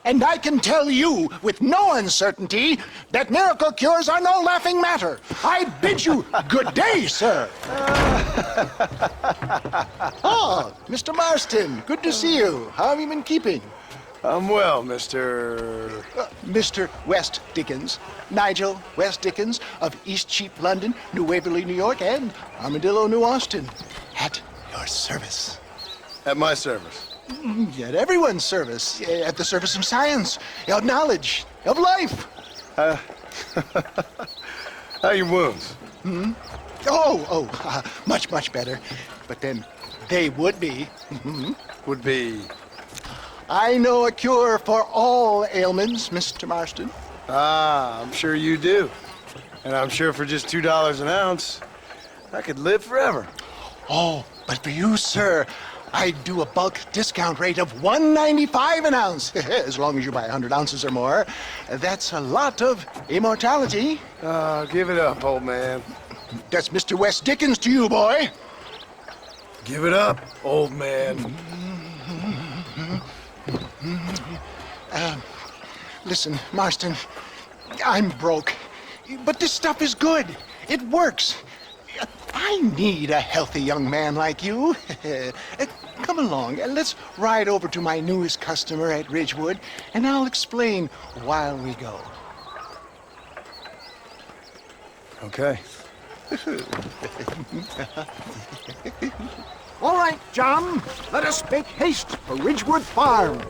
And I can tell you with no uncertainty that miracle cures are no laughing matter. I bid you good day, sir. Oh, Mr. Marston, good to see you. How have you been keeping? I'm well, Mr. Mr. West Dickens. Nigel West Dickens of Eastcheap, London, New Waverly, New York, and Armadillo, New Austin. At your service. At my service. At everyone's service. At the service of science, of knowledge, of life. How are your wounds? Much, much better. But then they would be. Would be... I know a cure for all ailments, Mr. Marston. Ah, I'm sure you do. And I'm sure for just $2 an ounce, I could live forever. Oh, but for you, sir, I'd do a bulk discount rate of $1.95 an ounce, as long as you buy 100 ounces or more. That's a lot of immortality. Give it up, old man. That's Mr. West Dickens to you, boy. Give it up, old man. Listen, Marston, I'm broke, but this stuff is good. It works. I need a healthy young man like you. Come along, let's ride over to my newest customer at Ridgewood, and I'll explain while we go. Okay. All right, John, let us make haste for Ridgewood Farm.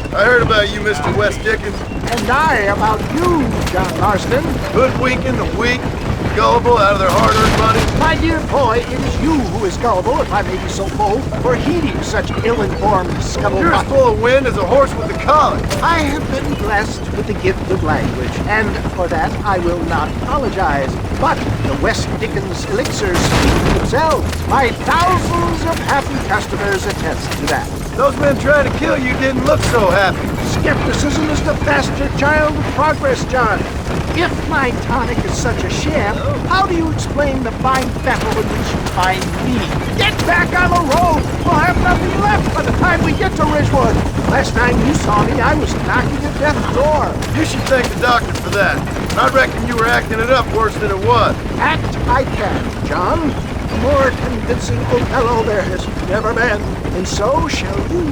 I heard about you, Mr. West Dickens. And I about you, John Marston. Hoodwinking the weak, gullible out of their hard-earned money. My dear boy, it is you who is gullible, if I may be so bold, for heeding such ill-informed scuttlebutt. You're as full of wind as a horse with the colic. I have been blessed with the gift of language, and for that I will not apologize. But the West Dickens elixirs speak for themselves. My thousands of happy customers attest to that. Those men trying to kill you didn't look so happy. Skepticism is the bastard child of progress, John. If my tonic is such a sham, how do you explain the fine battle in which you find me? Get back on the road! We'll have nothing left by the time we get to Ridgewood. Last time you saw me, I was knocking at death's door. You should thank the doctor for that. I reckon you were acting it up worse than it was. Act I can, John. A more convincing Othello there has never been. And so shall you,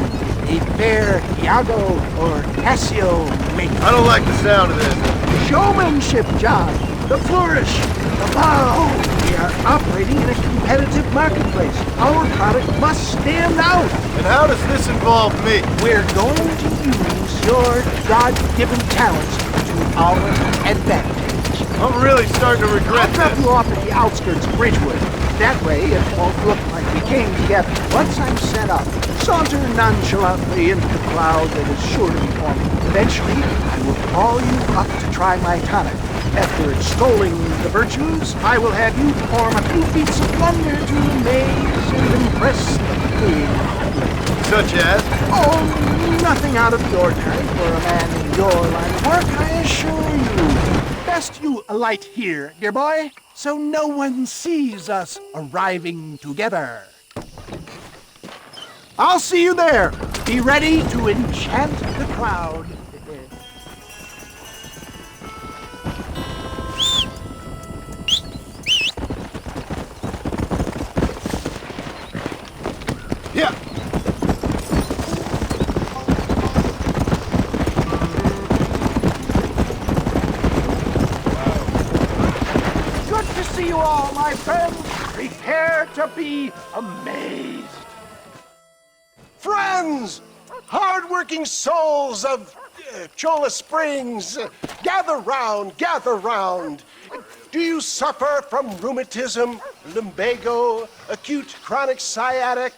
a fair Iago or Cassio make. I don't like the sound of this. Showmanship, John. The flourish, the bow. We are operating in a competitive marketplace. Our product must stand out. And how does this involve me? We're going to use your God-given talents to our advantage. I'm really starting to regret I'll drop this. you off at the outskirts of Ridgewood. That way, it won't look like we came together. Once I'm set up, saunter nonchalantly into the cloud that is sure to be forming. Eventually, I will call you up to try my tonic. After extolling the virtues, I will have you perform a few feats of wonder to amaze and impress the queen. Such as? Oh, nothing out of the ordinary for a man in your line of work, I assure you. Best you alight here, dear boy, so no one sees us arriving together. I'll see you there. Be ready to enchant the crowd. Yeah. Good to see you all, my friends. Prepare to be amazed. Friends, hard-working souls of Cholla Springs, gather round, gather round. Do you suffer from rheumatism, lumbago, acute chronic sciatic,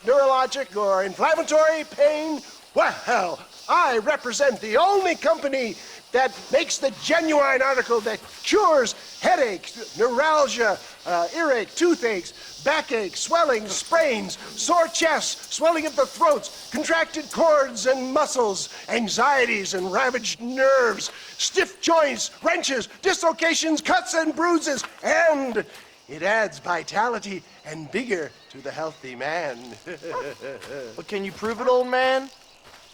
neurologic or inflammatory pain? Well, I represent the only company that makes the genuine article that cures headaches, neuralgia, earache, toothaches, backache, swelling, sprains, sore chests, swelling of the throats, contracted cords and muscles, anxieties and ravaged nerves, stiff joints, wrenches, dislocations, cuts and bruises, and it adds vitality and vigor to the healthy man. But can you prove it, old man?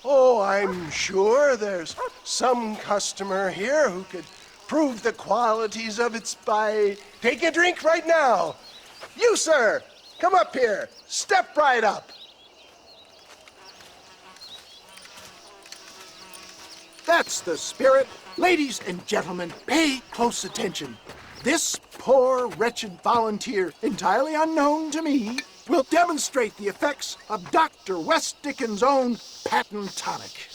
Oh, I'm sure there's some customer here who could prove the qualities of it by taking a drink right now. You, sir, come up here. Step right up. That's the spirit. Ladies and gentlemen, pay close attention. This poor, wretched volunteer, entirely unknown to me, will demonstrate the effects of Dr. West Dickens' own patent tonic.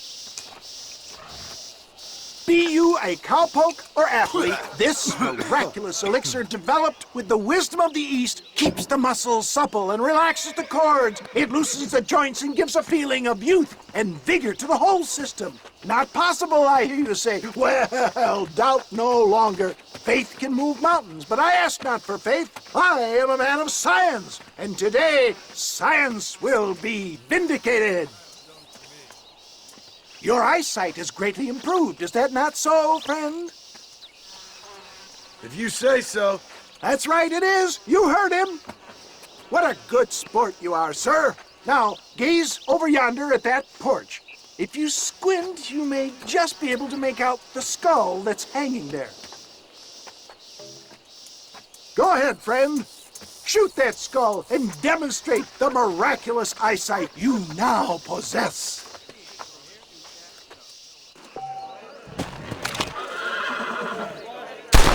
Be you a cowpoke or athlete, this miraculous elixir developed with the wisdom of the East keeps the muscles supple and relaxes the cords. It loosens the joints and gives a feeling of youth and vigor to the whole system. Not possible, I hear you say. Well, doubt no longer. Faith can move mountains, but I ask not for faith. I am a man of science, and today science will be vindicated. Your eyesight has greatly improved. Is that not so, friend? If you say so. That's right, it is. You heard him. What a good sport you are, sir. Now, gaze over yonder at that porch. If you squint, you may just be able to make out the skull that's hanging there. Go ahead, friend. Shoot that skull and demonstrate the miraculous eyesight you now possess.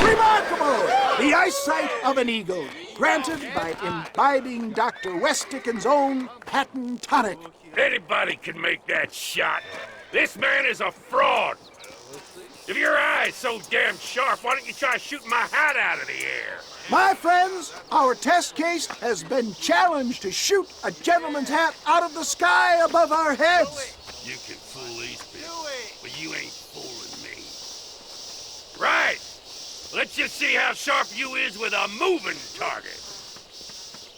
Remarkable! The eyesight of an eagle, granted by imbibing Dr. West Dickens' own patent tonic. Anybody can make that shot. This man is a fraud. If your eye's so damn sharp, why don't you try shooting my hat out of the air? My friends, our test case has been challenged to shoot a gentleman's hat out of the sky above our heads. You can fool these people, but you ain't fooling me. Right. Let's just see how sharp you is with a moving target.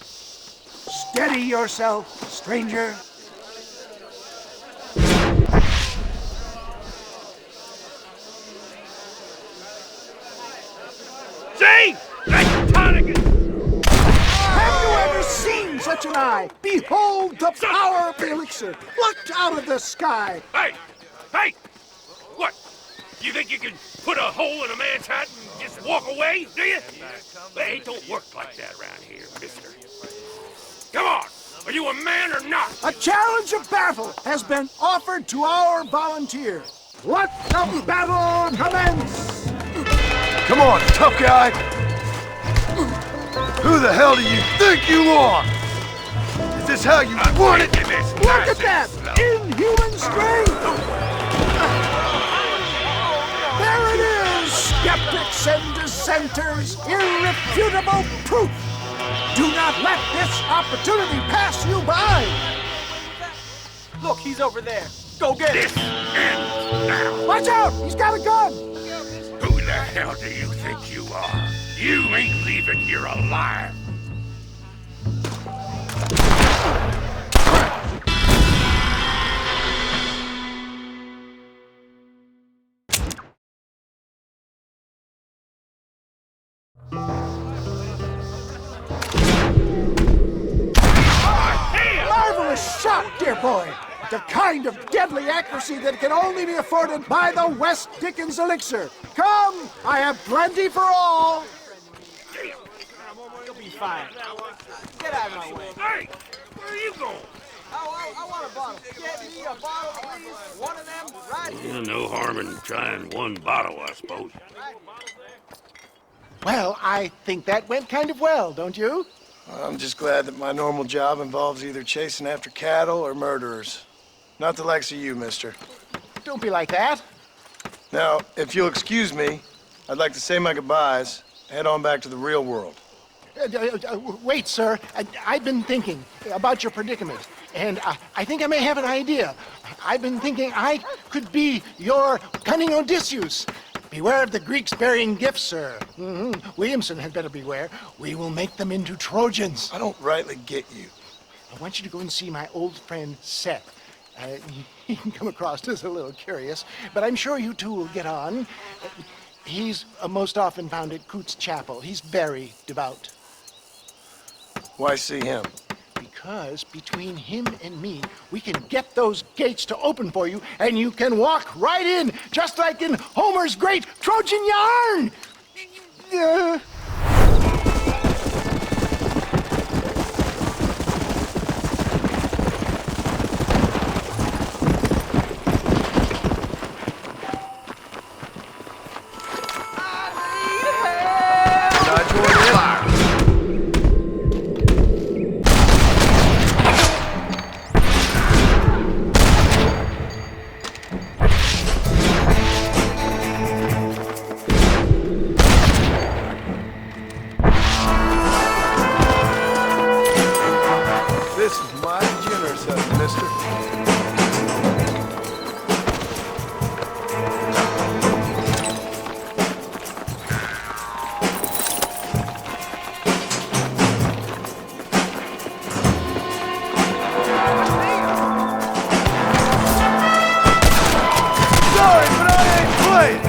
Steady yourself, stranger. See? That tonic is... Have you ever seen such an eye? Behold the power of the elixir, plucked out of the sky. Hey! Hey! What? You think you can put a hole in a man's hat and just walk away, do you? Hey, it don't work like that around here, mister. Come on! Are you a man or not? A challenge of battle has been offered to our volunteer. Let the battle commence! Come on, tough guy. Who the hell do you think you are? Is this how you want it? Look at that! Inhuman strength! There it is! Skeptics and dissenters, irrefutable proof! Do not let this opportunity pass you by! Look, he's over there. Go get him. This ends now. Watch out! He's got a gun! Who the hell do you think you are? You ain't leaving here alive. Marvelous shot, dear boy! The kind of deadly accuracy that can only be afforded by the West Dickens elixir. Come, I have plenty for all. You'll be fine. Get out of my way. Hey, where are you going? I want a bottle. Get me a bottle, please. One of them, right here. Yeah, no harm in trying one bottle, I suppose. Well, I think that went kind of well, don't you? I'm just glad that my normal job involves either chasing after cattle or murderers. Not the likes of you, mister. Don't be like that. Now, if you'll excuse me, I'd like to say my goodbyes, head on back to the real world. Wait, sir. I've been thinking about your predicament. And I think I may have an idea. I've been thinking I could be your cunning Odysseus. Beware of the Greeks bearing gifts, sir. Williamson had better beware. We will make them into Trojans. I don't rightly get you. I want you to go and see my old friend Seth. He can come across as a little curious, but I'm sure you two will get on. He's most often found at Coots Chapel. He's very devout. Why see him? Because between him and me, we can get those gates to open for you, and you can walk right in, just like in Homer's great Trojan yarn! This is mighty generous of you, mister. Sorry, but I ain't playing.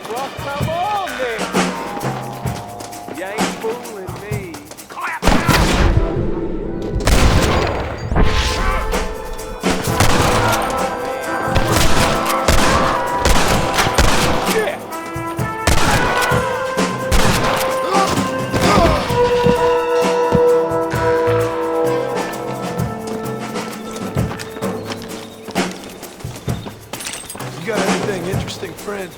Well, come on then. You ain't fooling me. Clap! Yeah. You got anything interesting, friend?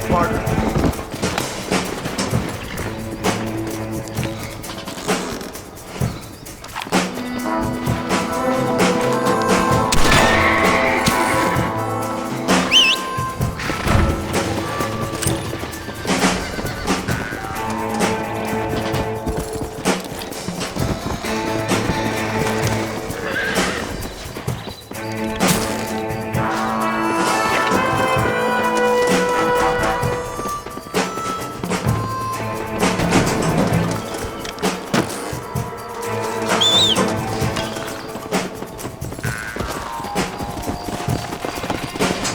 partner.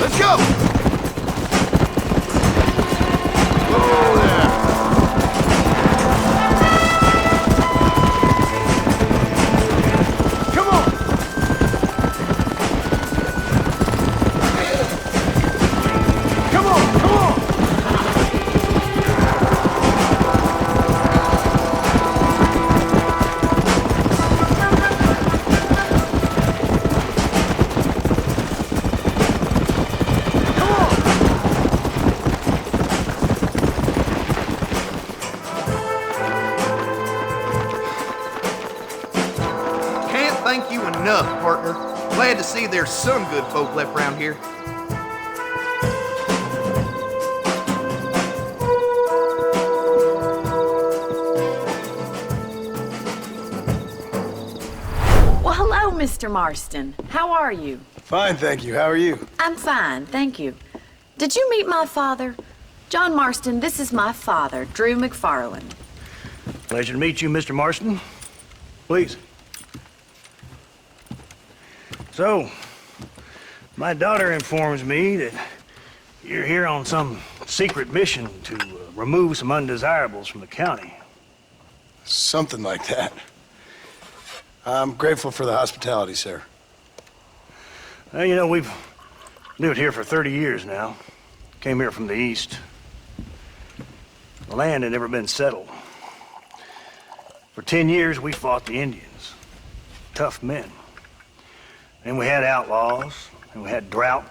Let's go! Whoa there! Come on! Come on, come on! Can't thank you enough, partner. Glad to see there's some good folk left around here. Well, hello, Mr. Marston. How are you? Fine, thank you. How are you? I'm fine, thank you. Did you meet my father? John Marston, this is my father, Drew McFarland. Pleasure to meet you, Mr. Marston. Please. So, my daughter informs me that you're here on some secret mission to remove some undesirables from the county. Something like that. I'm grateful for the hospitality, sir. Well, you know, we've lived here for 30 years now. Came here from the east. The land had never been settled. For 10 years, we fought the Indians. Tough men. And we had outlaws, and we had drought,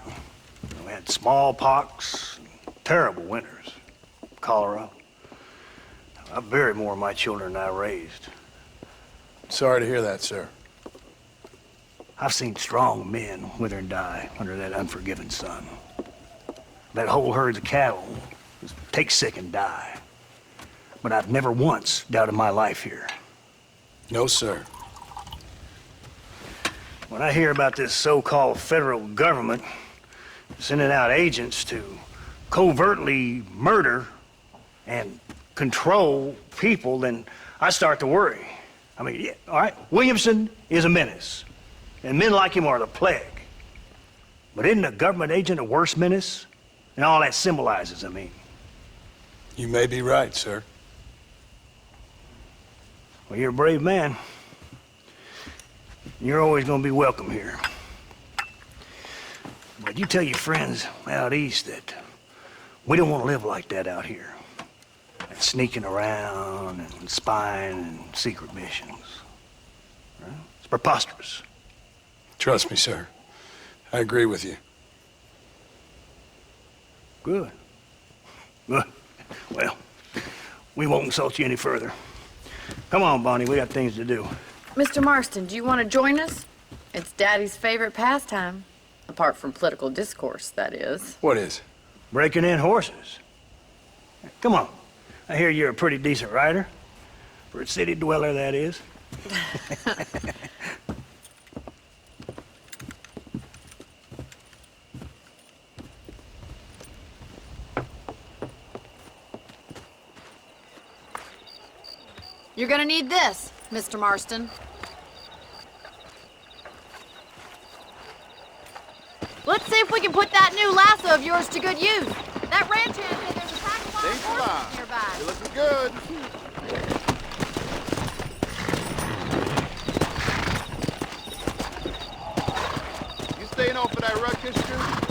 and we had smallpox, terrible winters, cholera. I buried more of my children than I raised. Sorry to hear that, sir. I've seen strong men wither and die under that unforgiving sun. That whole herds of cattle just take sick and die. But I've never once doubted my life here. No, sir. When I hear about this so-called federal government sending out agents to covertly murder and control people, then I start to worry. I mean, yeah, all right, Williamson is a menace, and men like him are the plague. But isn't a government agent a worse menace? And all that symbolizes, I mean. You may be right, sir. Well, you're a brave man. You're always gonna be welcome here. But you tell your friends out east that we don't want to live like that out here. And sneaking around and spying and secret missions. Right? It's preposterous. Trust me, sir. I agree with you. Good. Good. Well, we won't insult you any further. Come on, Bonnie, we got things to do. Mr. Marston, do you want to join us? It's Daddy's favorite pastime. Apart from political discourse, that is. What is? Breaking in horses. Come on. I hear you're a pretty decent rider. For a city dweller, that is. You're gonna need this, Mr. Marston. Let's see if we can put that new lasso of yours to good use. That ranch hand said there's a pack of wild horses nearby. You're looking good. You staying on for that Rutgers shoot?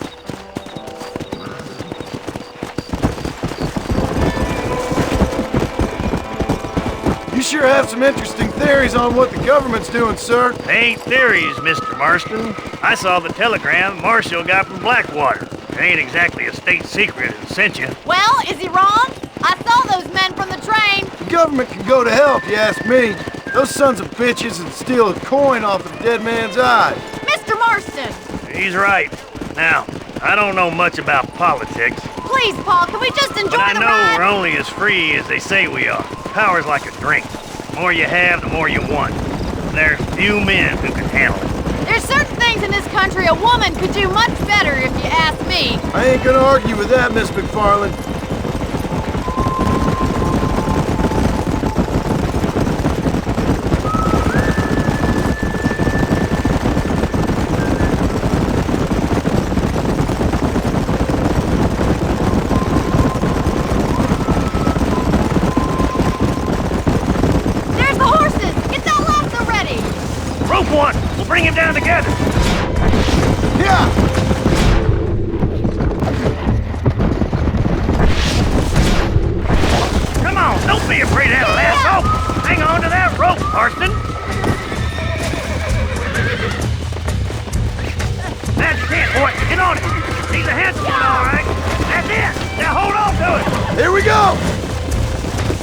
You sure have some interesting theories on what the government's doing, sir. They ain't theories, Mr. Marston. I saw the telegram Marshall got from Blackwater. It ain't exactly a state secret and sent you. Well, is he wrong? I saw those men from the train. The government can go to hell if you ask me. Those sons of bitches would steal a coin off a dead man's eye. Mr. Marston! He's right. Now, I don't know much about politics, Please, Paul, can we just enjoy but I the know ride? we're only as free as they say we are. Power's like a drink. The more you have, the more you want. And there's few men who can handle it. There's certain things in this country a woman could do much better if you ask me. I ain't gonna argue with that, Miss McFarland. There's the horses! Get that lasso ready! Rope one! We'll bring him down together! Yeah! Come on, don't be afraid of that lasso! Hang on to that rope, Marston! That's it, boy! Get on it! He's a handsome one, all right! That's it! Now hold on to it! Here we go!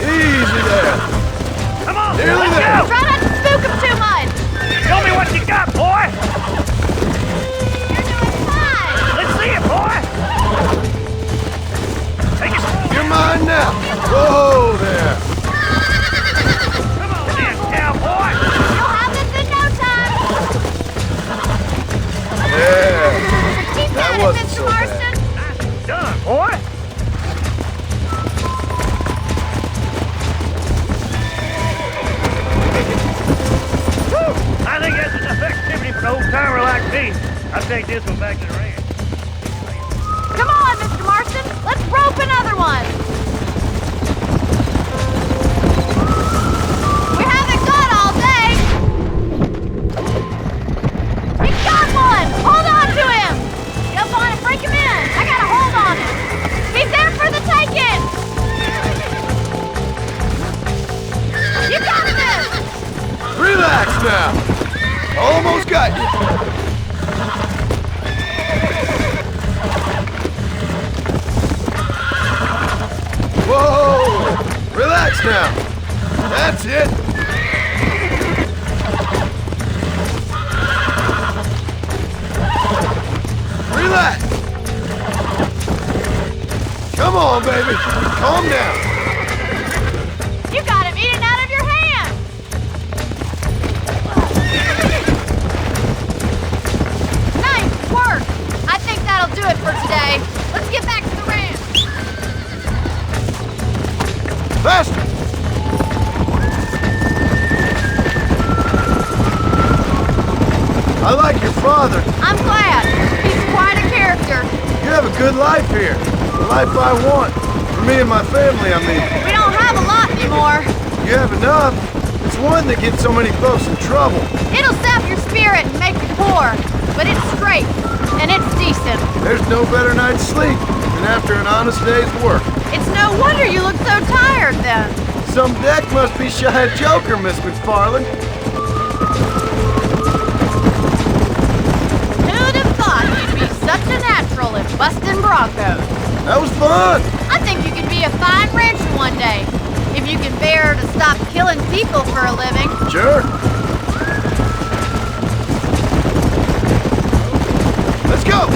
Easy there. Come on, Nearly let's there. go! Try not to spook him too much! Show me what you got, boy! You're doing fine! Let's see it, boy! Take it slow! You're mine now. Whoa there. Come on, then, cowboy! You'll have this in no time! Yeah. Keep That at it, wasn't Mr. so bad. Marston! Nicely done, boy! Whew, I think that's enough activity for an old-timer like me. I'll take this one back to the ranch. Come on, Mr. Marston! Let's rope another one! We haven't got all day! He got one! Hold on to him! Jump on and break him in! I got a hold on him! He's there for the taking! You got this! Relax now. Almost got you. Whoa! Relax now. That's it. Relax. Come on, baby. Calm down. You got him eating out of your hand! Nice work! I think that'll do it for today. Let's get back to the ranch. Faster. I like your father. I'm glad. He's quite a character. You have a good life here. The life I want. For me and my family, I mean. We don't have a lot anymore. You have enough. It's one that gets so many folks in trouble. It'll sap your spirit and make you poor. But it's straight. And it's decent. There's no better night's sleep than after an honest day's work. It's no wonder you look so tired then. Some deck must be shy of Joker, Miss McFarland. Who'd have thought you'd be such a natural at busting broncos? That was fun. I think you could be a fine rancher one day. If you can bear to stop killing people for a living. Sure. Let's go.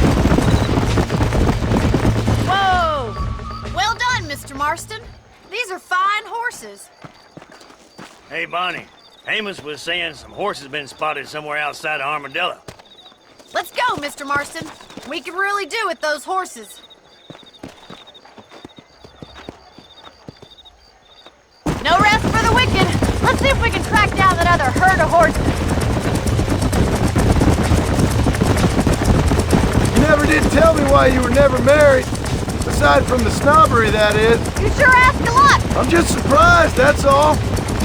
Whoa! Well done, Mr. Marston. These are fine horses. Hey, Bonnie. Amos was saying some horses been spotted somewhere outside of Armadillo. Let's go, Mr. Marston. We can really do with those horses. No rest for the wicked. Let's see if we can track down that other herd of horses. You never did tell me why you were never married. Aside from the snobbery, that is. You sure ask a lot. I'm just surprised, that's all.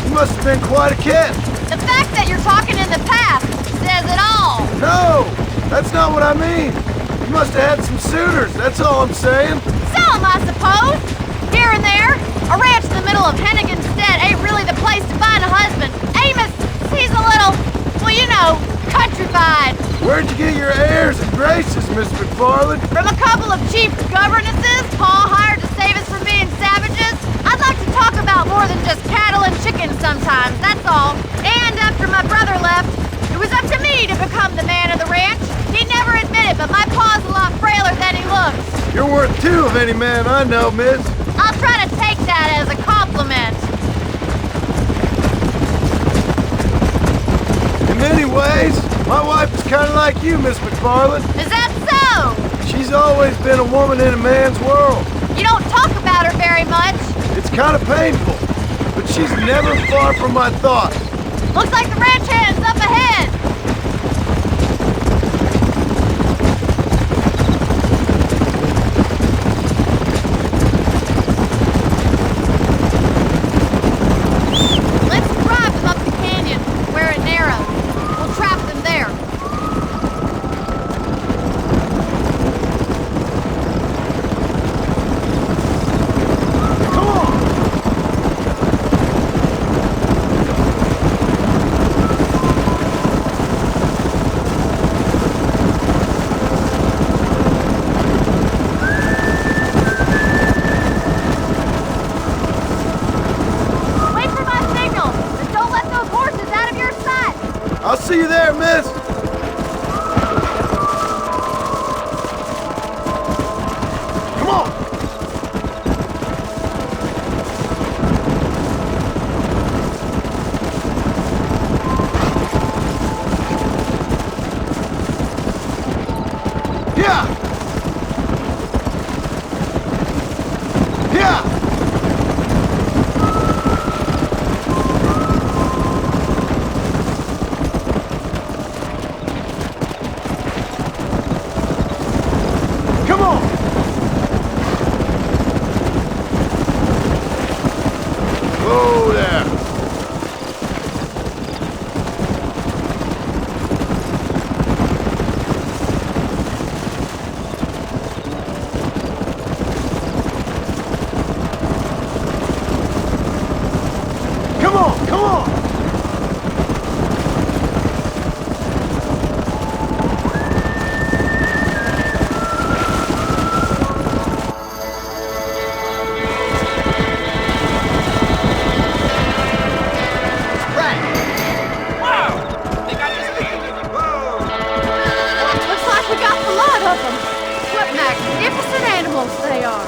You must have been quite a catch. The fact that you're talking in the past says it all. No, that's not what I mean. You must have had some suitors, that's all I'm saying. Some, I suppose. Here and there. A ranch in the middle of Hennigan's Stead ain't really the place to find a husband. Amos, he's a little, well, you know, countrified. Where'd you get your airs and graces, Miss McFarland? From a couple of cheap governesses Paul hired to save us from being savages. I'd like to talk about more than just cattle and chickens sometimes, that's all. And after my brother left, it was up to me to become the man of the ranch. He never admitted, but my paw's a lot frailer than he looks. You're worth two of any man I know, miss. I'll try to take that as a compliment. In many ways, my wife is kind of like you, Miss McFarland. Is that so? She's always been a woman in a man's world. You don't talk about her very much. It's kind of painful, but she's never far from my thoughts. Looks like the ranch hand's up ahead. Let's drive them up the canyon, where it narrows. We'll trap them there. Come on! Wait for my signal, and don't let those horses out of your sight. I'll see you there, miss. Come on! Yeah! Yeah! Come on! Whoa there! Come on, come on! Looks like we got a lot of them. What magnificent animals they are.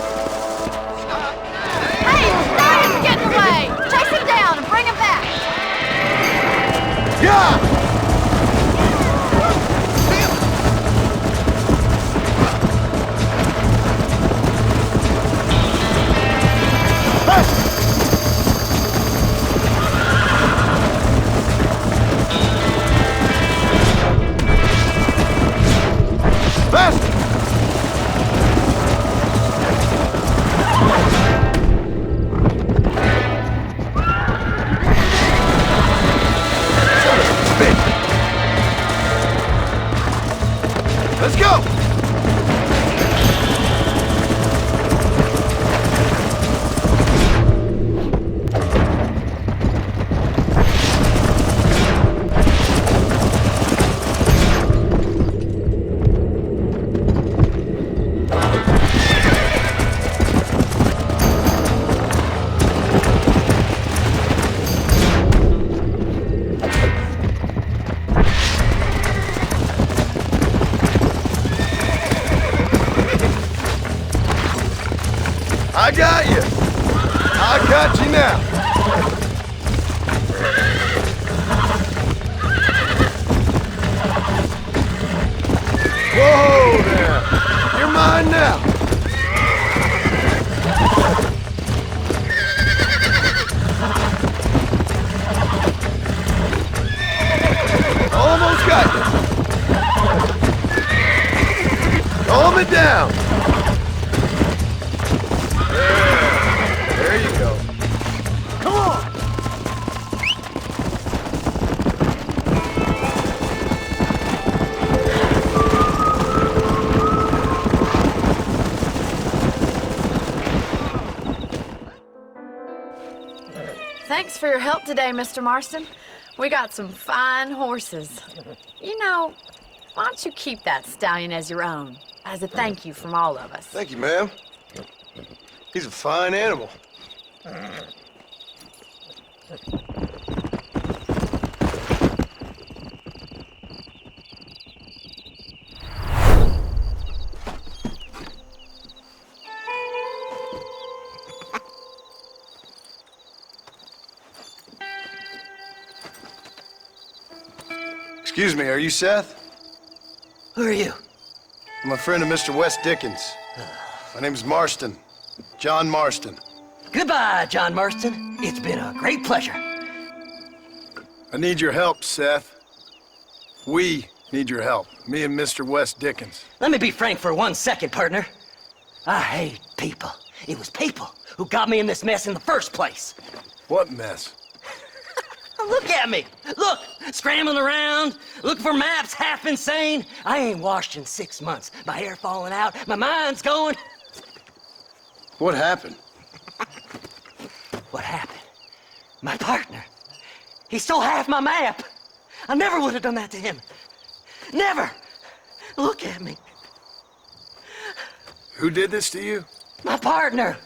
Hey, Ryan's getting away. Chase him down and bring him back. Yeah! Fast! Let's go! I got you. I got you now. Whoa there. You're mine now. Almost got you. Calm it down. There you go. Come on! Thanks for your help today, Mr. Marston. We got some fine horses. You know, why don't you keep that stallion as your own, as a thank you from all of us? Thank you, ma'am. He's a fine animal. Excuse me, are you Seth? Who are you? I'm a friend of Mr. Wes Dickens. My name's Marston. John Marston. Goodbye, John Marston. It's been a great pleasure. I need your help, Seth. We need your help. Me and Mr. Wes Dickens. Let me be frank for 1 second, partner. I hate people. It was people who got me in this mess in the first place. What mess? Look at me! Look! Scrambling around, looking for maps, half insane. I ain't washed in 6 months. My hair falling out, my mind's going. What happened? What happened? My partner. He stole half my map. I never would have done that to him. Never! Look at me. Who did this to you? My partner.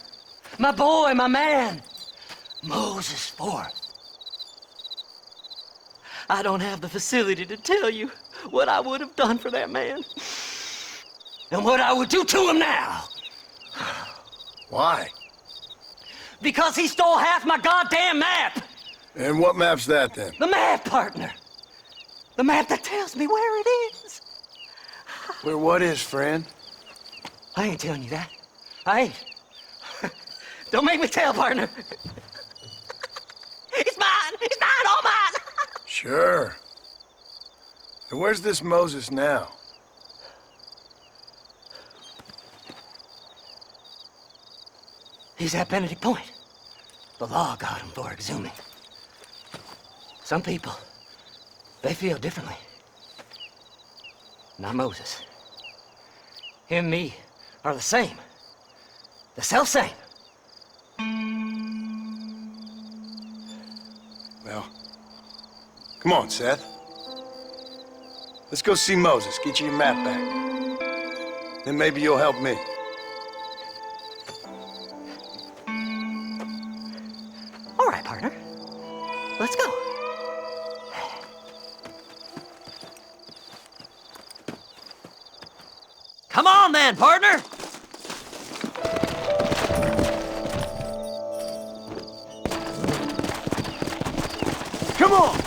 My boy, my man. Moses Forth. I don't have the facility to tell you what I would have done for that man. And what I would do to him now. Why? Because he stole half my goddamn map! And what map's that, then? The map, partner! The map that tells me where it is! Where what is, friend? I ain't telling you that. I ain't. Don't make me tell, partner. It's mine! It's mine! All mine! Sure. And where's this Moses now? He's at Benedict Point. The law got him for exhuming. Some people, they feel differently. Not Moses. Him and me are the same. The self-same. Well, come on, Seth. Let's go see Moses, get you your map back. Then maybe you'll help me. All right, partner. Let's go. Come on then, partner! Come on!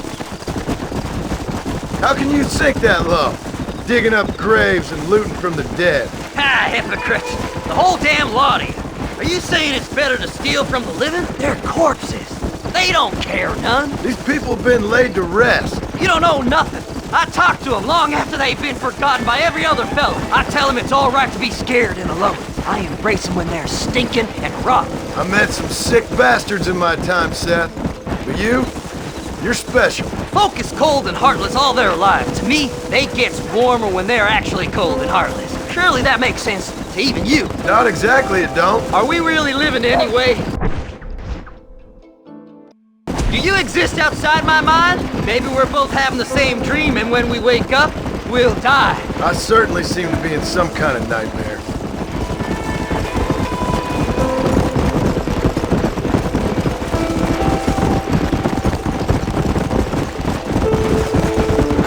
How can you sink that low? Digging up graves and looting from the dead. Ah, hypocrites! The whole damn lot of you. Are you saying it's better to steal from the living? They're corpses. They don't care none. These people have been laid to rest. You don't know nothing. I talk to them long after they've been forgotten by every other fellow. I tell them it's all right to be scared and alone. I embrace them when they're stinking and rotten. I met some sick bastards in my time, Seth. But you're special. Folk is cold and heartless all their lives. To me, they gets warmer when they're actually cold and heartless. Surely that makes sense to even you. Not exactly, it don't. Are we really living anyway? Do you exist outside my mind? Maybe we're both having the same dream, and when we wake up, we'll die. I certainly seem to be in some kind of nightmare.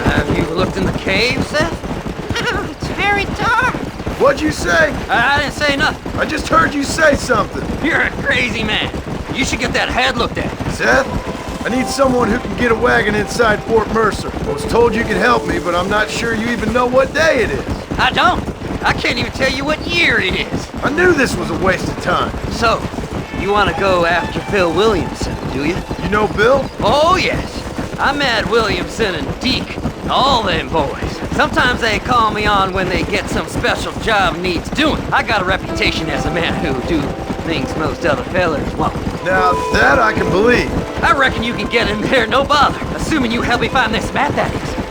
Have you looked in the cave, Seth? It's very dark. What'd you say? I didn't say nothing. I just heard you say something. You're a crazy man. You should get that head looked at. Seth, I need someone who can get a wagon inside Fort Mercer. I was told you could help me, but I'm not sure you even know what day it is. I don't. I can't even tell you what year it is. I knew this was a waste of time. So, you want to go after Bill Williamson, do you? You know Bill? Oh, yes. I met Williamson and Deke, all them boys. Sometimes they call me on when they get some special job needs doing. I got a reputation as a man who do things most other fellers won't. Now, that I can believe. I reckon you can get in there, no bother. Assuming you help me find this map, that is.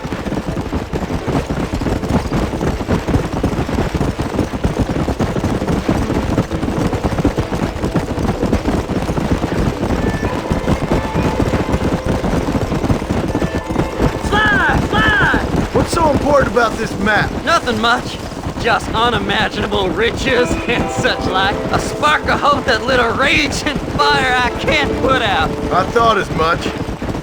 heard about this map? Nothing much. Just unimaginable riches and such like. A spark of hope that lit a raging fire I can't put out. I thought as much.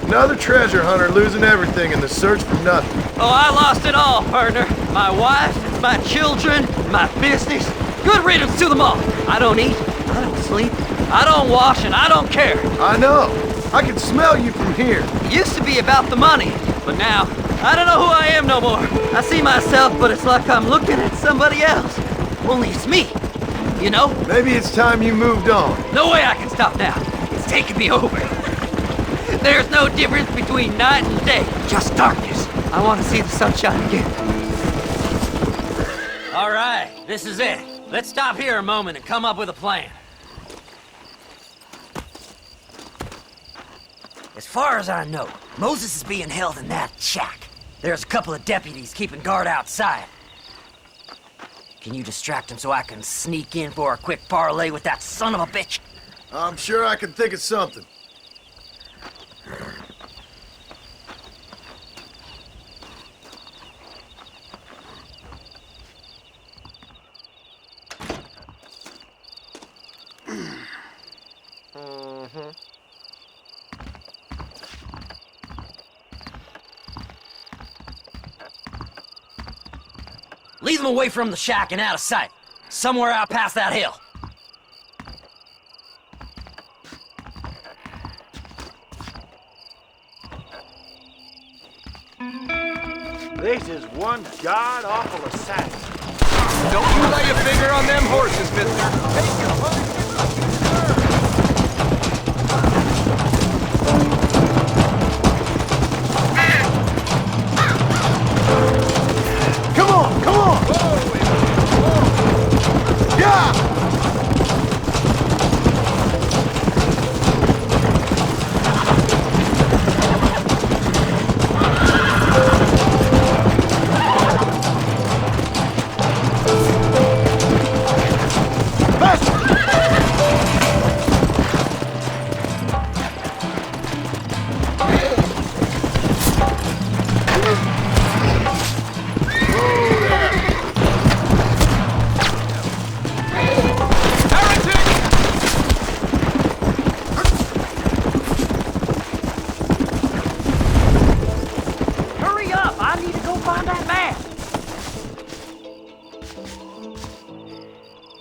Another treasure hunter losing everything in the search for nothing. Oh, I lost it all, partner. My wife, my children, my business. Good riddance to them all. I don't eat, I don't sleep, I don't wash, and I don't care. I know. I can smell you from here. It used to be about the money, but now, I don't know who I am no more. I see myself, but it's like I'm looking at somebody else. Only it's me, you know? Maybe it's time you moved on. No way I can stop now. It's taking me over. There's no difference between night and day, just darkness. I want to see the sunshine again. All right, this is it. Let's stop here a moment and come up with a plan. As far as I know, Moses is being held in that shack. There's a couple of deputies keeping guard outside. Can you distract him so I can sneak in for a quick parlay with that son of a bitch? I'm sure I can think of something. Lead them away from the shack and out of sight. Somewhere out past that hill. This is one god-awful assassin. Don't you lay a finger on them horses, mister. Take your Come on, come on! Yeah!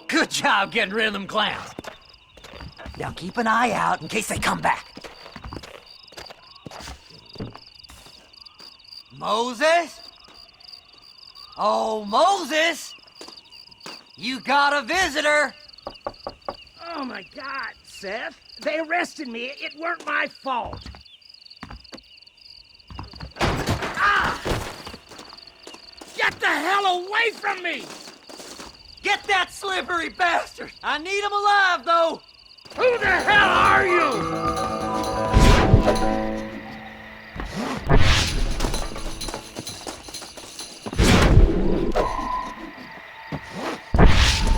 Good job getting rid of them clowns. Now keep an eye out in case they come back. Moses? Oh, Moses! You got a visitor! Oh my God, Seth. They arrested me. It weren't my fault. Ah! Get the hell away from me! Get that slippery bastard! I need him alive, though! Who the hell are you?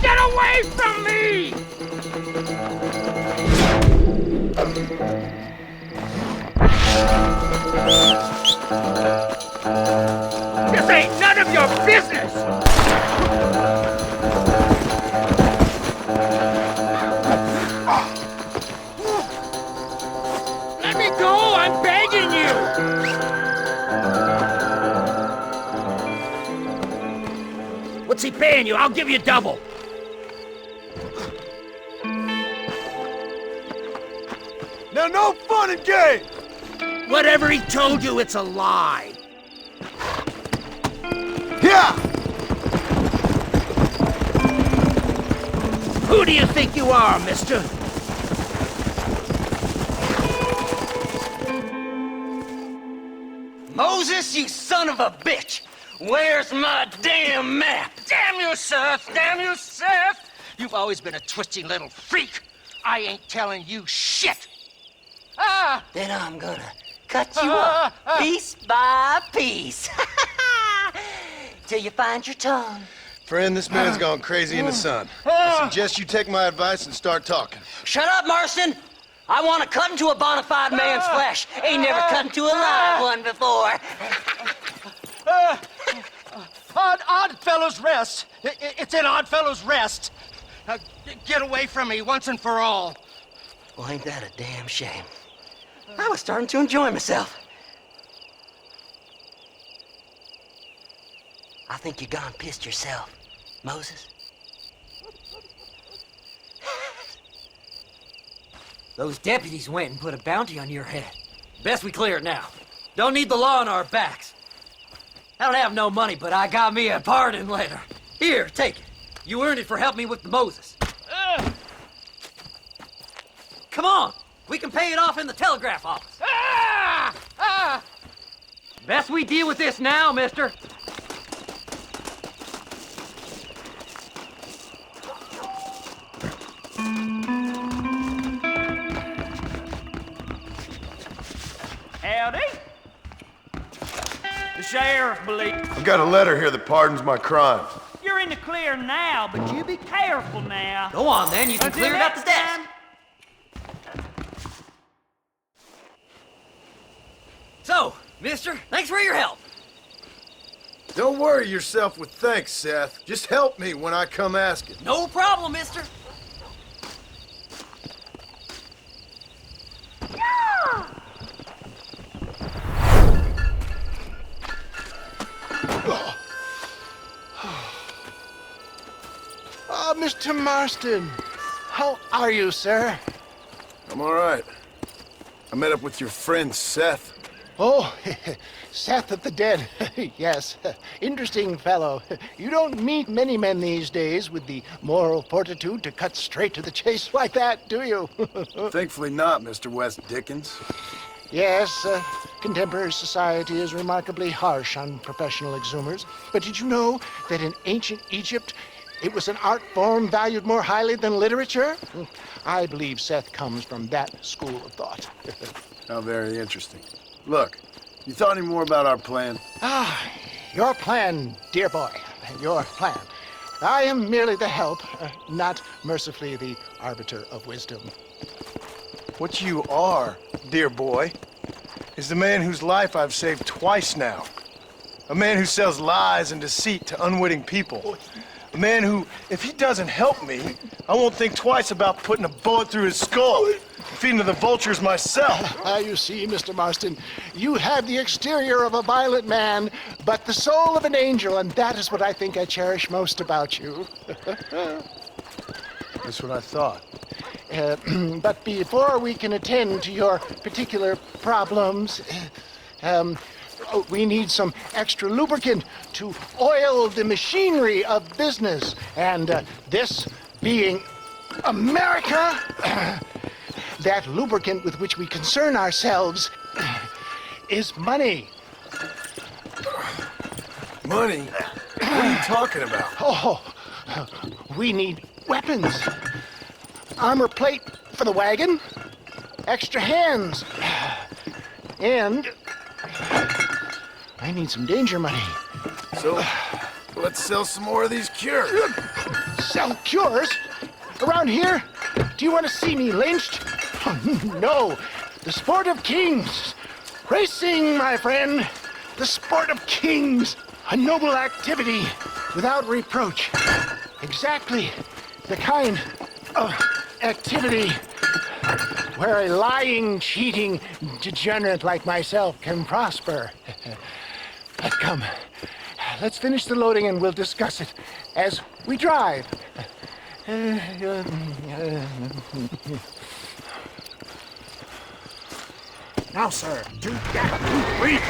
Get away from me! This ain't none of your business! Let me go! I'm begging you! What's he paying you? I'll give you double. Now, no fun and games! Whatever he told you, it's a lie. Yeah! Who do you think you are, mister? Moses, you son of a bitch! Where's my damn map? Damn you, Seth! Damn you, Seth! You've always been a twisty little freak. I ain't telling you shit. Ah! Then I'm gonna cut you up piece by piece. Till you find your tongue. Friend, this man's gone crazy in the sun. I suggest you take my advice and start talking. Shut up, Marston! I want to cut into a bona fide man's flesh. Ain't never cut into a live one before. Oddfellows Rest. It's in Oddfellows Rest. Get away from me once and for all. Well, ain't that a damn shame? I was starting to enjoy myself. I think you gone pissed yourself, Moses. Those deputies went and put a bounty on your head. Best we clear it now. Don't need the law on our backs. I don't have no money, but I got me a pardon letter. Here, take it. You earned it for helping me with the Moses. Come on, we can pay it off in the telegraph office. Best we deal with this now, mister. Howdy. The sheriff believes... I've got a letter here that pardons my crime. You're in the clear now, but you be careful now. Go on, then. You can clear it up the desk. So, mister, thanks for your help. Don't worry yourself with thanks, Seth. Just help me when I come asking. No problem, mister. Oh, Mr. Marston. How are you, sir? I'm all right. I met up with your friend, Seth. Oh, Seth of the Dead. Yes, interesting fellow. You don't meet many men these days with the moral fortitude to cut straight to the chase like that, do you? Thankfully not, Mr. West Dickens. Yes, contemporary society is remarkably harsh on professional exhumers. But did you know that in ancient Egypt, it was an art form valued more highly than literature? I believe Seth comes from that school of thought. How very interesting. Look, you thought any more about our plan? Your plan, dear boy. Your plan. I am merely the help, not mercifully the arbiter of wisdom. What you are, dear boy, is the man whose life I've saved twice now. A man who sells lies and deceit to unwitting people. A man who, if he doesn't help me, I won't think twice about putting a bullet through his skull, feeding to the vultures myself. You see, Mr. Marston, you have the exterior of a violent man, but the soul of an angel, and that is what I think I cherish most about you. That's what I thought. But before we can attend to your particular problems, we need some extra lubricant to oil the machinery of business. And this being America, that lubricant with which we concern ourselves is money. Money? What are you talking about? Oh, we need weapons. Armor plate for the wagon, extra hands, and I need some danger money. So, let's sell some more of these cures. Sell cures? Around here? Do you want to see me lynched? Oh, no. The sport of kings. Racing, my friend. The sport of kings. A noble activity without reproach. Exactly the kind of activity where a lying, cheating degenerate like myself can prosper. Come, let's finish the loading and we'll discuss it as we drive. Now, sir, to that reach.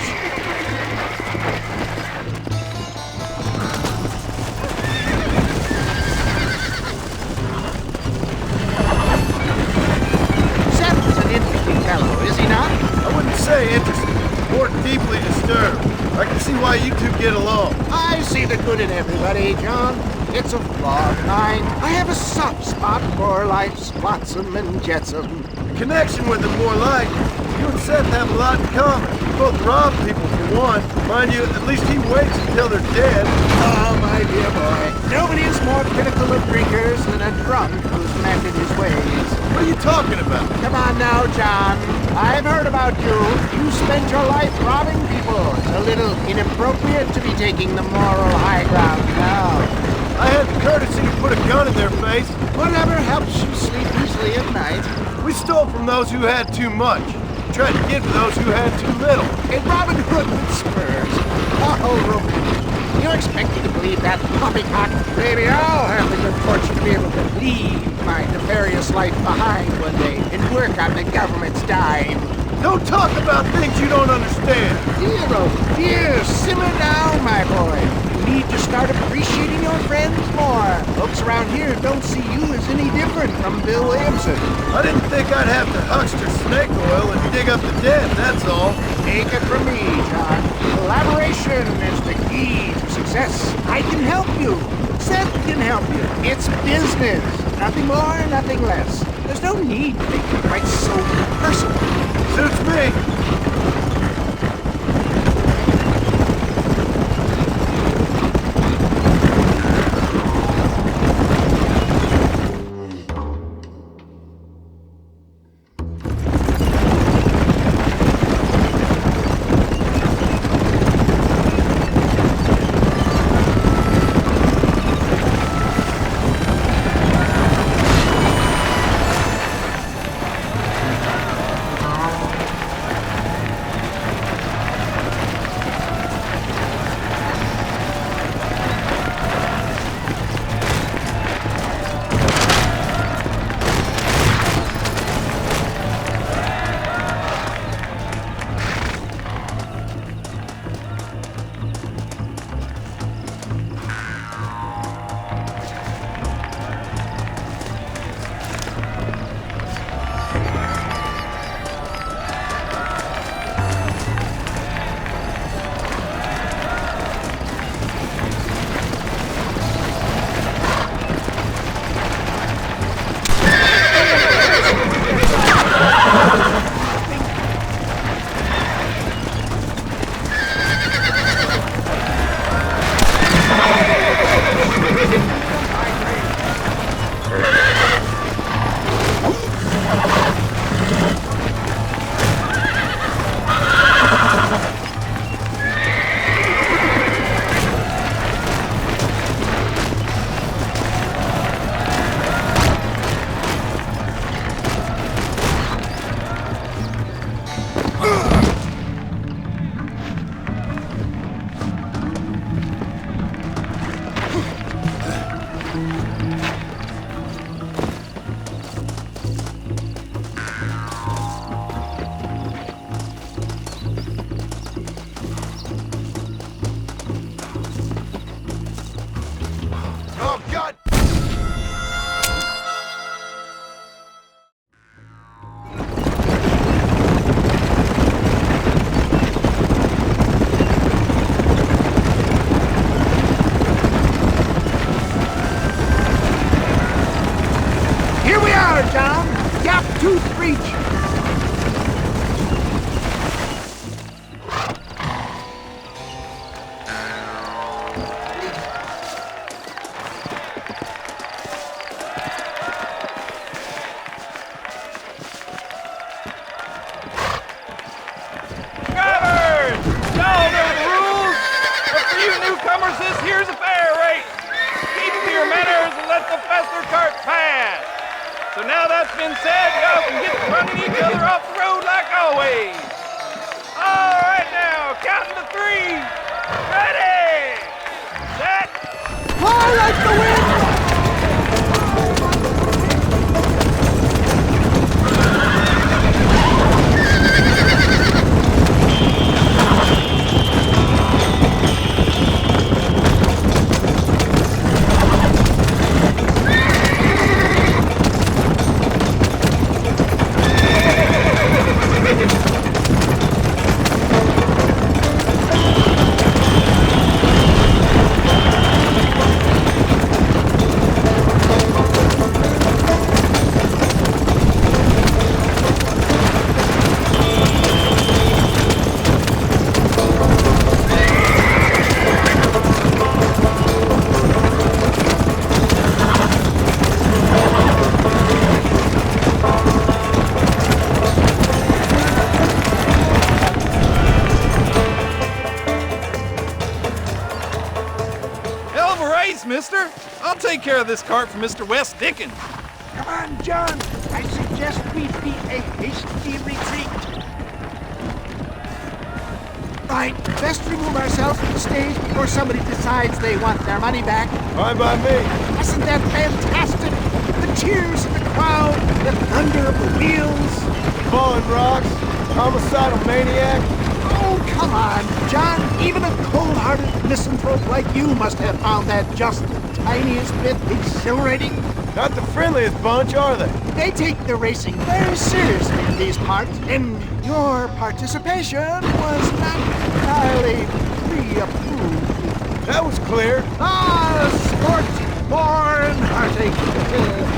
Fellow, is he not? I wouldn't say interested, more deeply disturbed. I can see why you two get along. I see the good in everybody, John. It's a flaw of mine. I have a soft spot for life's flotsam and jetsam. The connection with him more like you and Seth have a lot in common. both rob people for one. Mind you, at least he waits until they're dead. Oh, my dear boy. Nobody is more critical of drinkers than a drunk who's mended his ways. What are you talking about? Come on now, John. I've heard about you. You spent your life robbing people. It's a little inappropriate to be taking the moral high ground now. I had the courtesy to put a gun in their face. Whatever helps you sleep easily at night. We stole from those who had too much. Tried to give to those who had too little. A Robin Hood with spurs. Oh, romantic. You expect me to believe that poppycock? Maybe I'll have the good fortune to be able to leave my nefarious life behind one day and work on the government's dime. Don't talk about things you don't understand. Dear, oh dear, simmer down, my boy. You need to start appreciating your friends more. Folks around here don't see you as any different from Bill Williamson. I didn't think I'd have to huckster snake oil and dig up the dead, that's all. Take it from me, John. Collaboration is the key to success. I can help you. Seth can help you. It's business. Nothing more, nothing less. There's no need to make it quite so personal. Suits me. So now that's been said, y'all can get to running each other off the road like always. All right now, counting to 3. Ready, set. Fly like the wind! take care of this cart for Mr. West Dickens. Come on, John. I suggest we beat a hasty retreat. Right, best remove ourselves from the stage before somebody decides they want their money back. Fine by me. Isn't that fantastic? The cheers of the crowd, the thunder of the wheels. Falling rocks, homicidal maniac. Oh, come on, John. Even a cold-hearted misanthrope like you must have found that just the tiniest bit exhilarating. Not the friendliest bunch, are they? They take the racing very seriously in these parts, and your participation was not entirely pre-approved. That was clear. Ah, sport, born heartache,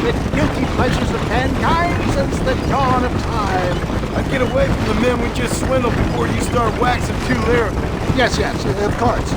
with guilty pleasures of mankind since the dawn of time. I'd get away from the men we just swindled before you start waxing too lyrical. Yes, of course.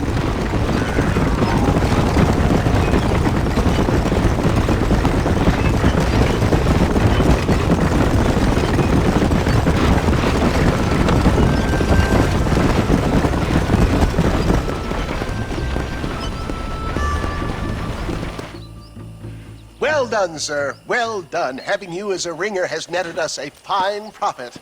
Well done, sir. Well done. Having you as a ringer has netted us a fine profit.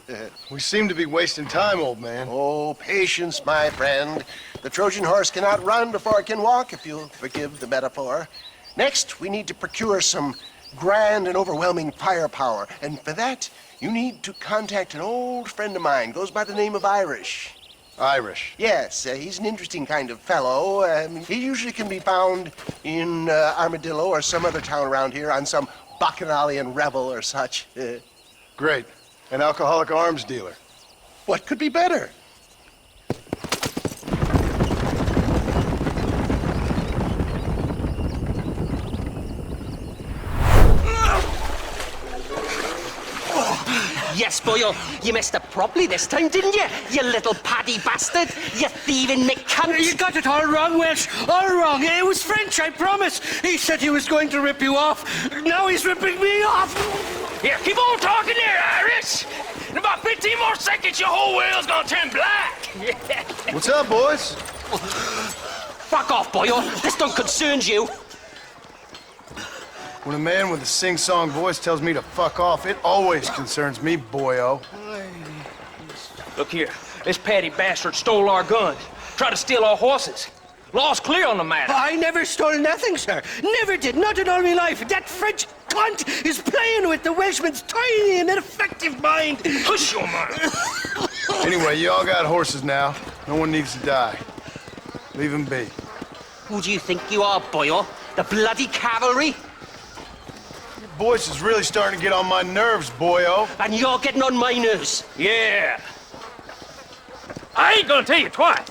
We seem to be wasting time, old man. Oh, patience, my friend. The Trojan horse cannot run before it can walk, if you'll forgive the metaphor. Next, we need to procure some grand and overwhelming firepower. And for that, you need to contact an old friend of mine. Goes by the name of Irish. Irish? Yes, he's an interesting kind of fellow. He usually can be found in Armadillo or some other town around here on some bacchanalian revel or such. Great. An alcoholic arms dealer. What could be better? Yes, boyo, you messed up properly this time, didn't you? You little paddy bastard! You thieving McCunt! You got it all wrong, Welsh. All wrong. It was French, I promise. He said he was going to rip you off. Now he's ripping me off. Here, keep on talking there, Irish. In about 15 more seconds, your whole whale's gonna turn black. What's up, boys? Fuck off, boyo. This don't concern you. When a man with a sing-song voice tells me to fuck off, it always concerns me, boyo. Look here. This paddy bastard stole our guns. Tried to steal our horses. Law's clear on the matter. I never stole nothing, sir. Never did. Not in all my life. That French cunt is playing with the Welshman's tiny and ineffective mind. Hush your mouth. Anyway, you all got horses now. No one needs to die. Leave them be. Who do you think you are, boyo? The bloody cavalry? Your voice is really starting to get on my nerves, boyo. And you're getting on my nerves. Yeah. I ain't gonna tell you twice.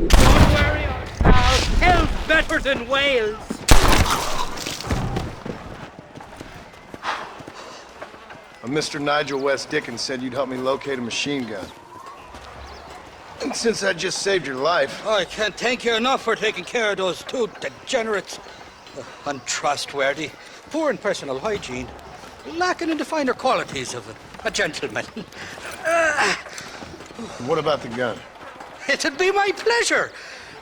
Don't worry, pal. Hell's better than Wales. Mr. Nigel West Dickens said you'd help me locate a machine gun. And since I just saved your life... I can't thank you enough for taking care of those two degenerates. Untrustworthy, poor in personal hygiene, lacking in the finer qualities of a gentleman. What about the gun? It'll be my pleasure.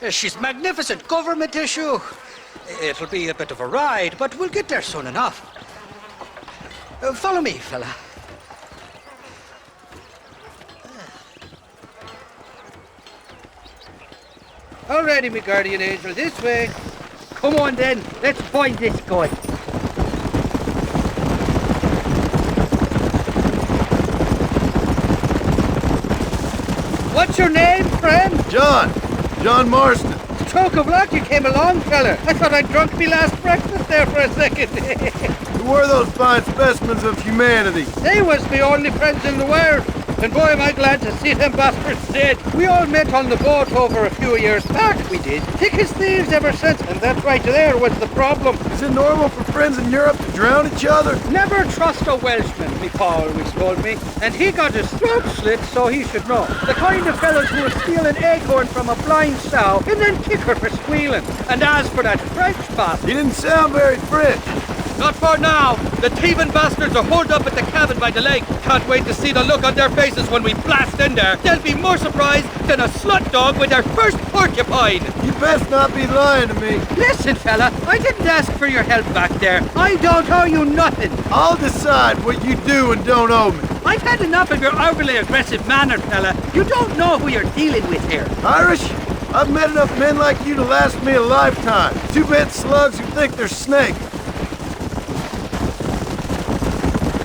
She's magnificent, government issue. It'll be a bit of a ride, but we'll get there soon enough. Follow me, fella. Alrighty, me guardian angel, this way. Come on then, let's find this guy. What's your name, friend? John Marston. Stroke of luck you came along, fella. I thought I'd drunk me last breakfast there for a second. Who were those fine specimens of humanity? They was me only friends in the world. And boy, am I glad to see them bastards dead. We all met on the boat over a few years back, we did. Thick as thieves ever since, and that right there was the problem. Is it normal for friends in Europe to drown each other? Never trust a Welshman, me pa always told me. And he got his throat slit, so he should know. The kind of fellas who would steal an acorn from a blind sow and then kick her for squealing. And as for that French bastard... He didn't sound very French. Not for now. The thieving bastards are holed up at the cabin by the lake. Can't wait to see the look on their faces when we blast in there. They'll be more surprised than a slut dog with their first porcupine. You best not be lying to me. Listen, fella, I didn't ask for your help back there. I don't owe you nothing. I'll decide what you do and don't owe me. I've had enough of your overly aggressive manner, fella. You don't know who you're dealing with here. Irish, I've met enough men like you to last me a lifetime. Two-bit slugs who think they're snakes.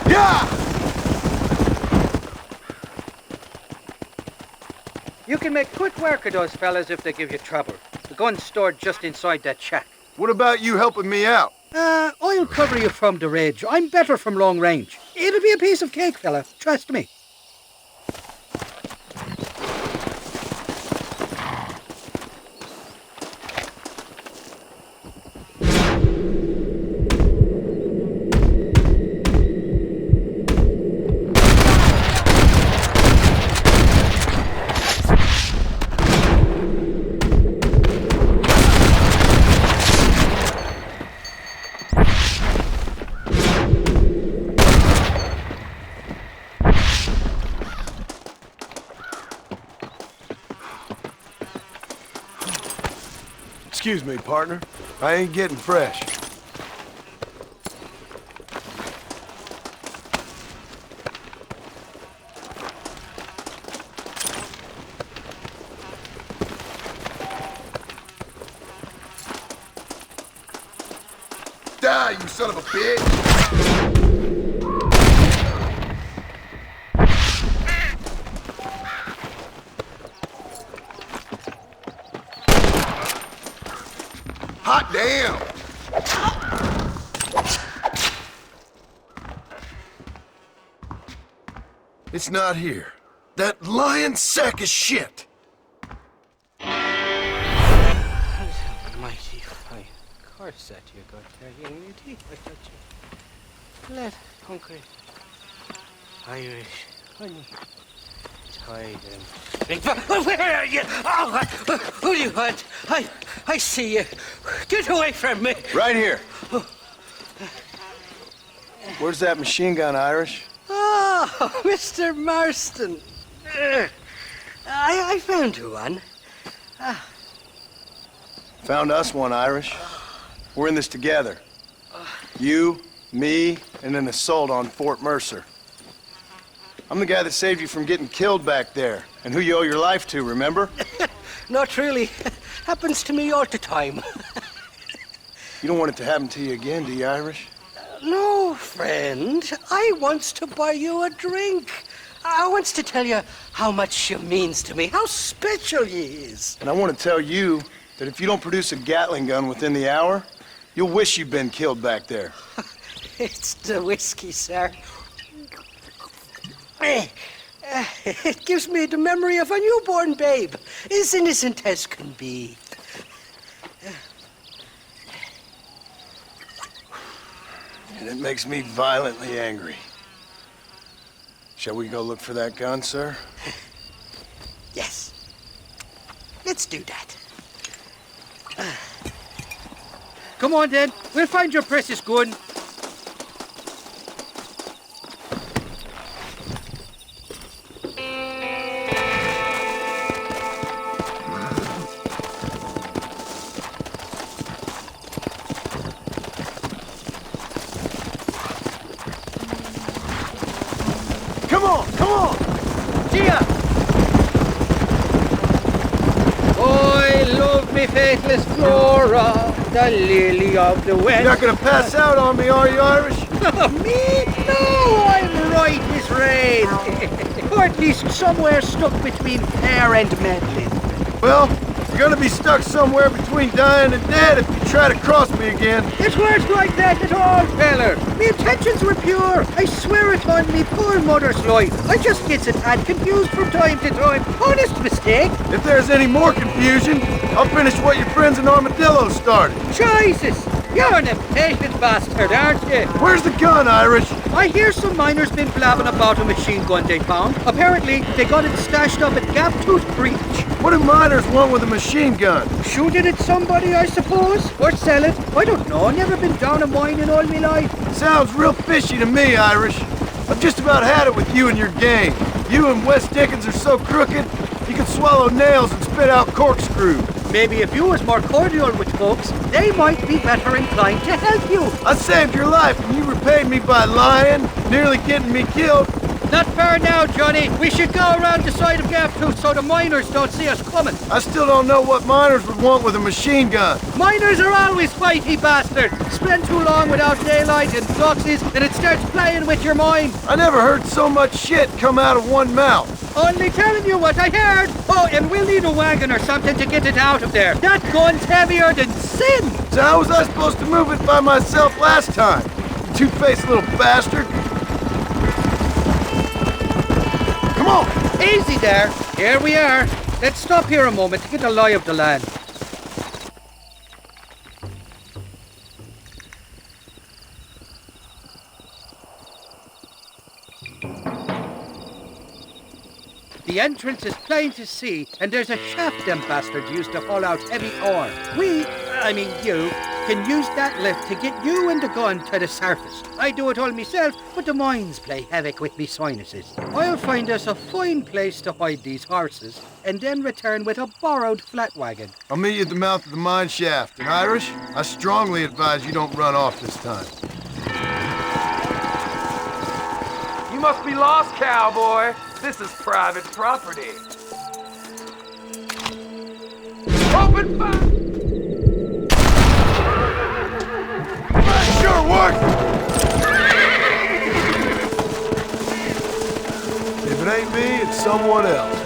Yeah! You can make quick work of those fellas if they give you trouble. The gun's stored just inside that shack. What about you helping me out? I'll cover you from the ridge. I'm better from long range. It'll be a piece of cake, fella. Trust me. Excuse me, partner. I ain't getting fresh. Die, you son of a bitch! Hot damn! It's not here. That lying sack of shit! Mighty fine course that you got there, young lady. I thought you let hungry Irish honey. Tie them. Where are you? Oh, who do you want? I see you. Get away from me. Right here. Where's that machine gun, Irish? Oh, Mr. Marston. I found you one. Found us one, Irish. We're in this together. You, me, and an assault on Fort Mercer. I'm the guy that saved you from getting killed back there, and who you owe your life to, remember? Not really. Happens to me all the time. You don't want it to happen to you again, do you, Irish? No, friend. I wants to buy you a drink. I wants to tell you how much she means to me, how special you is. And I want to tell you that if you don't produce a Gatling gun within the hour, you'll wish you'd been killed back there. It's the whiskey, sir. It gives me the memory of a newborn babe, as innocent as can be. And it makes me violently angry. Shall we go look for that gun, sir? Yes. Let's do that. Come on, then. We'll find your precious gun. Come on! Come on! Gia! I love me faithless Flora, the lily of the west. You're not gonna pass out on me, are you, Irish? Me? No, I'm right as rain. Or at least somewhere stuck between fair and meddling. Well, you're gonna be stuck somewhere between dying and dead if you try to cross me again. It weren't like that at all, feller. Me intentions were pure. I swear it on me poor mother's life. I just gets a tad confused from time to time. Honest mistake. If there's any more confusion, I'll finish what your friends in Armadillo started. Jesus! You're an impatient bastard, aren't you? Where's the gun, Irish? I hear some miners been blabbing about a machine gun they found. Apparently, they got it stashed up at Gap Tooth Breach. What do miners want with a machine gun? Shoot it at somebody, I suppose? Or sell it? I don't know. Never been down a mine in all my life. Sounds real fishy to me, Irish. I've just about had it with you and your gang. You and Wes Dickens are so crooked, you can swallow nails and spit out corkscrew. Maybe if you was more cordial with folks, they might be better inclined to help you. I saved your life and you repaid me by lying, nearly getting me killed. Not fair now, Johnny. We should go around the side of Gap Tooth so the miners don't see us coming. I still don't know what miners would want with a machine gun. Miners are always fighty bastards. Spend too long without daylight and fluxes, and it starts playing with your mind. I never heard so much shit come out of one mouth. Only telling you what I heard. Oh, and we'll need a wagon or something to get it out of there. That gun's heavier than sin. So how was I supposed to move it by myself last time? You two-faced little bastard. Come on! Easy there. Here we are. Let's stop here a moment to get a lie of the land. The entrance is plain to see, and there's a shaft them bastards used to haul out heavy ore. You, can use that lift to get you and the gun to the surface. I do it all myself, but the mines play havoc with me sinuses. I'll find us a fine place to hide these horses, and then return with a borrowed flat wagon. I'll meet you at the mouth of the mine shaft. And Irish, I strongly advise you don't run off this time. You must be lost, cowboy. This is private property. Open fire! That sure worked! If it ain't me, it's someone else.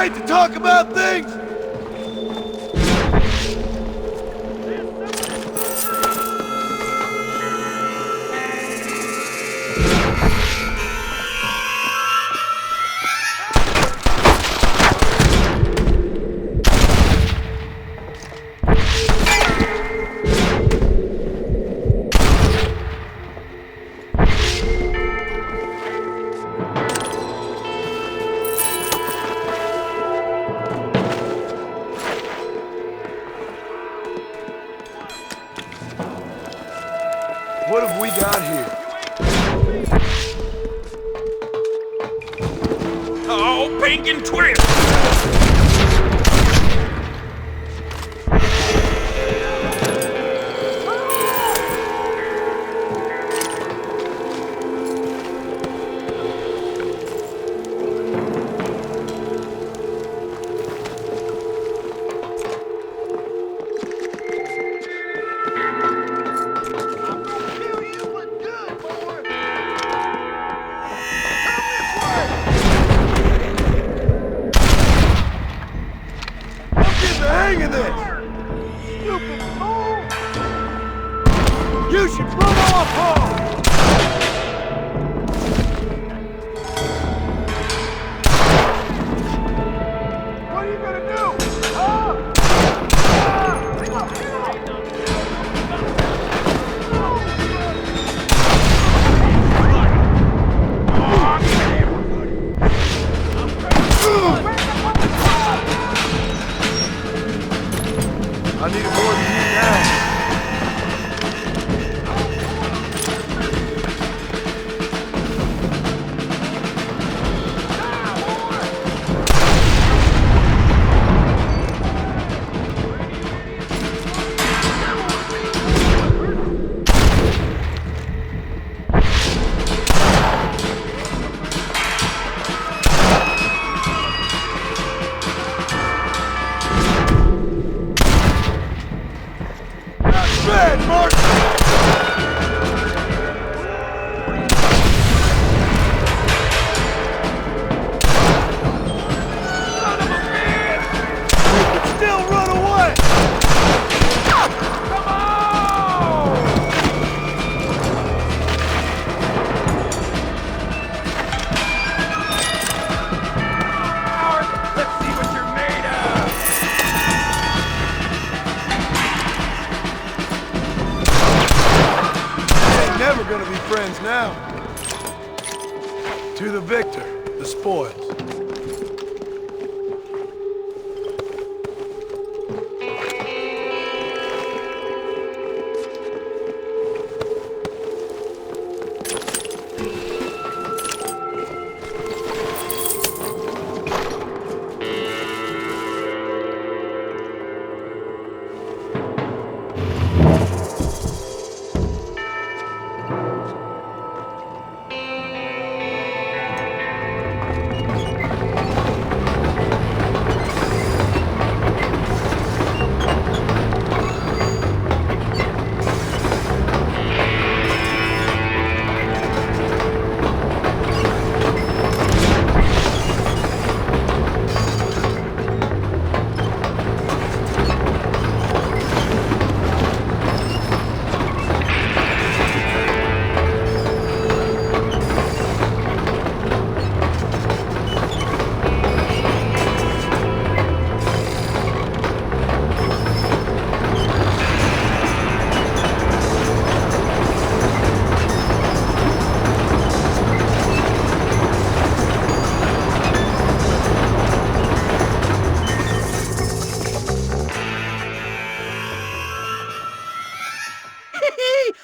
To talk about things? we got here? Oh, pink and twist! Hang of this! Stupid fool! You should run off home! What are you gonna do? Huh? I need more than you now. Red, Martin! Son of a bitch! You can still run away! Come on! Let's see what you're made of! Never gonna be friends now. To the victor, the spoils.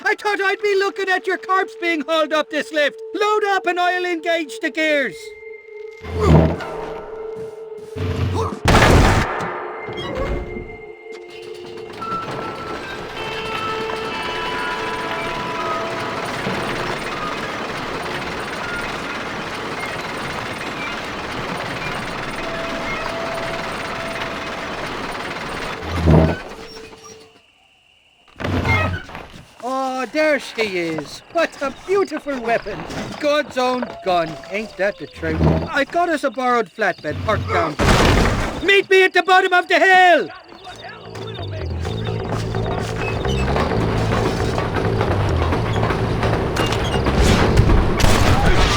I thought I'd be looking at your corpse being hauled up this lift. Load up and I'll engage the gears. Oh, there she is. What a beautiful weapon. God's own gun. Ain't that the truth? I got us a borrowed flatbed parked down. Meet me at the bottom of the hill!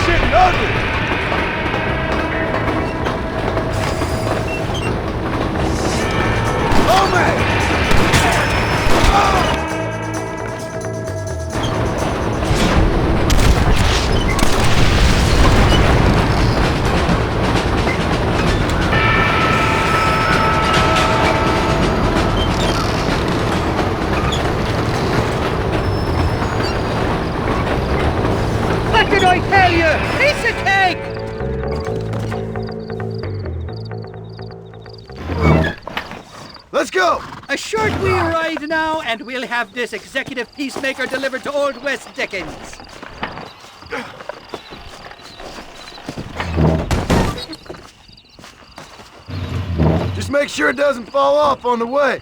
Shit, ugly! Oh, man! go! A short wee ride now, and we'll have this executive peacemaker delivered to Old West Dickens. Just make sure it doesn't fall off on the way.